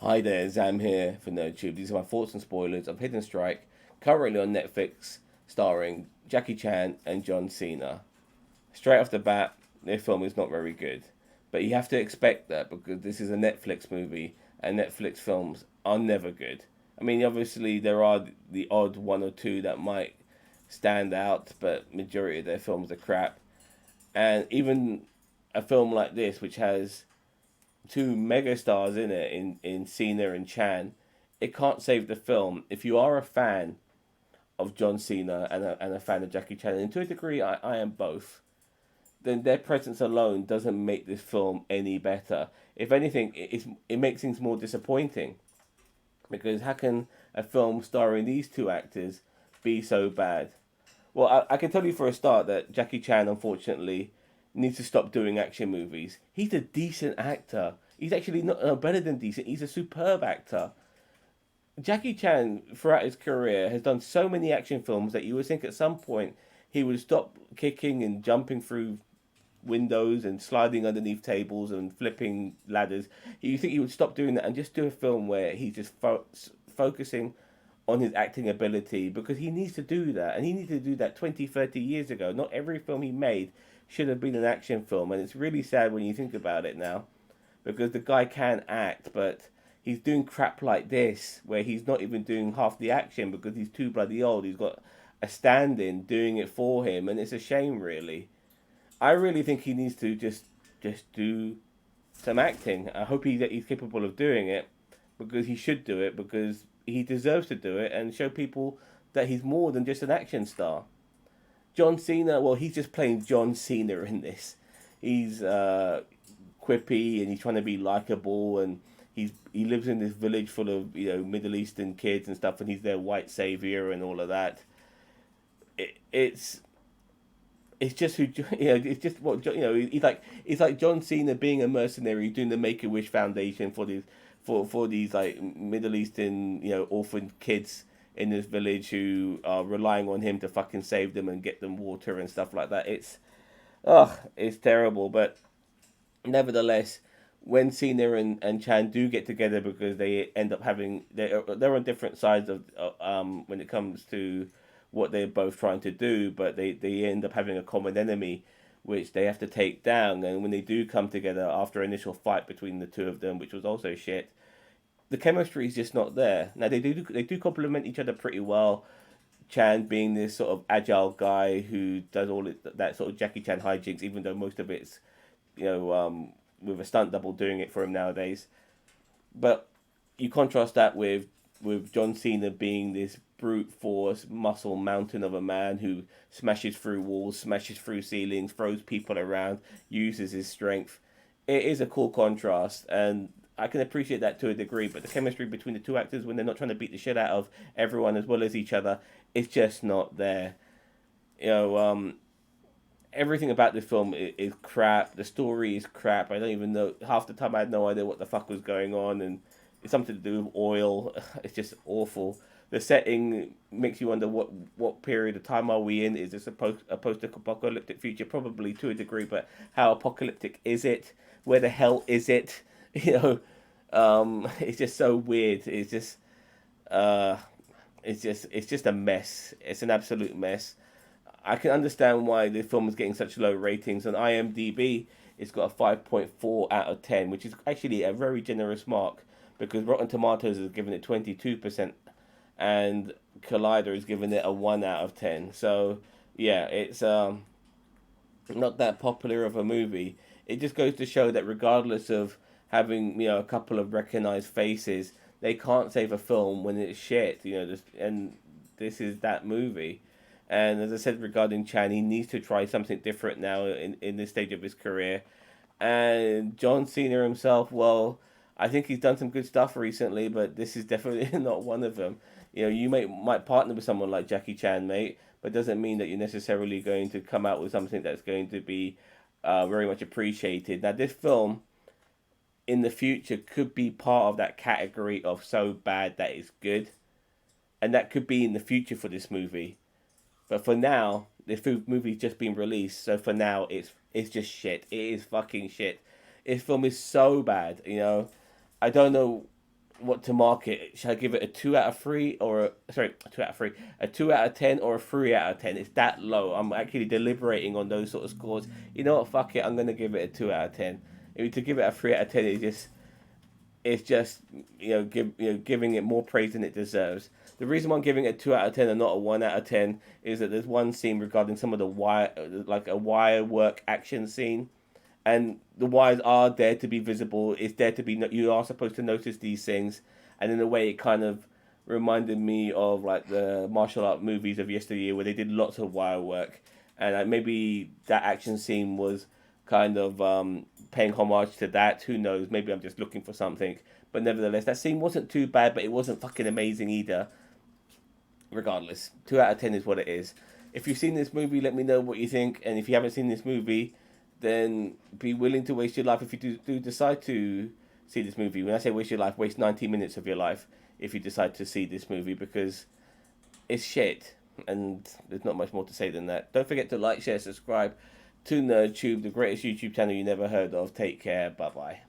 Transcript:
Hi there, Zam here for NerdTube. These are my thoughts and spoilers of Hidden Strike, currently on Netflix, starring Jackie Chan and John Cena. Straight off the bat, their film is not very good, but you have to expect that because this is a Netflix movie, and Netflix films are never good. I mean, obviously there are the odd one or two that might stand out, but majority of their films are crap. And even a film like this, which has two megastars in it, in Cena and Chan, it can't save the film. If you are a fan of John Cena and a fan of Jackie Chan, and to a degree I am both, then their presence alone doesn't make this film any better. If anything, it makes things more disappointing. Because how can a film starring these two actors be so bad? Well, I can tell you for a start that Jackie Chan, unfortunately, needs to stop doing action movies. He's a decent actor. He's actually not better than decent. He's a superb actor. Jackie Chan, throughout his career, has done so many action films that you would think at some point he would stop kicking and jumping through windows and sliding underneath tables and flipping ladders. You think he would stop doing that and just do a film where he's just focusing on his acting ability, because he needs to do that, and he needed to do that 20, 30 years ago. Not every film he made should have been an action film, and it's really sad when you think about it now, because the guy can act, but he's doing crap like this where he's not even doing half the action because he's too bloody old. He's got a stand-in doing it for him, and it's a shame, really. I really think he needs to just do some acting. I hope he's capable of doing it, because he should do it, because he deserves to do it and show people that he's more than just an action star. John Cena, well, he's just playing John Cena in this. He's quippy and he's trying to be likable, and he lives in this village full of Middle Eastern kids and stuff, and he's their white savior and all of that. It's just who it's just what he's like John Cena being a mercenary doing the Make a Wish Foundation for these like Middle Eastern orphan kids in this village who are relying on him to fucking save them and get them water and stuff like that. It's terrible, but nevertheless, when Cena and Chan do get together, because they end up having they're on different sides of when it comes to what they're both trying to do, but they end up having a common enemy which they have to take down. And when they do come together after an initial fight between the two of them, which was also shit, the chemistry is just not there. Now they do complement each other pretty well. Chan being this sort of agile guy who does that sort of Jackie Chan hijinks, even though most of it's with a stunt double doing it for him nowadays. But you contrast that with John Cena being this brute force muscle mountain of a man who smashes through walls, smashes through ceilings, throws people around, uses his strength. It is a cool contrast, and I can appreciate that to a degree. But the chemistry between the two actors, when they're not trying to beat the shit out of everyone as well as each other, is just not there. You know, everything about this film is crap. The story is crap. I don't even know. Half the time I had no idea what the fuck was going on, and it's something to do with oil. It's just awful. The setting makes you wonder what period of time are we in? Is this a post-apocalyptic future? Probably to a degree, but how apocalyptic is it? Where the hell is it? You know, it's just so weird. Uh, it's just a mess. It's an absolute mess. I can understand why the film is getting such low ratings on IMDb. It's got a 5.4 out of 10, which is actually a very generous mark, because Rotten Tomatoes has given it 22%, and Collider has given it a 1 out of 10. So yeah, it's not that popular of a movie. It just goes to show that regardless of having a couple of recognized faces, they can't save a film when it's shit. And this is that movie. And as I said regarding Chan, he needs to try something different now in this stage of his career. And John Cena himself, well, I think he's done some good stuff recently, but this is definitely not one of them. You might partner with someone like Jackie Chan, mate, but doesn't mean that you're necessarily going to come out with something that's going to be very much appreciated. Now, this film in the future could be part of that category of so bad that it's good, and that could be in the future for this movie. But for now, this movie's just been released, so for now, it's just shit. It is fucking shit. This film is so bad. I don't know. what to mark it. Should I give it a 2 out of 3 or a 2 out of 3, a 2 out of 10 or a 3 out of 10? It's that low. I'm actually deliberating on those sort of scores. You know what? Fuck it. I'm gonna give it a 2 out of 10. If to give it a 3 out of 10 is just giving it more praise than it deserves. The reason why I'm giving it a 2 out of 10 and not a 1 out of 10 is that there's one scene regarding some of the wire, like a wire work action scene, and the wires are there to be visible. It's there to be. You are supposed to notice these things, and in a way, it kind of reminded me of like the martial art movies of yesteryear, where they did lots of wire work, and maybe that action scene was kind of paying homage to that. Who knows? Maybe I'm just looking for something, but nevertheless, that scene wasn't too bad, but it wasn't fucking amazing either. Regardless, 2 out of 10 is what it is. If you've seen this movie, let me know what you think, and if you haven't seen this movie, then be willing to waste your life if you do decide to see this movie. When I say waste your life, waste 90 minutes of your life if you decide to see this movie, because it's shit, and there's not much more to say than that. Don't forget to like, share, subscribe to NerdTube, the greatest YouTube channel you never heard of. Take care, bye bye.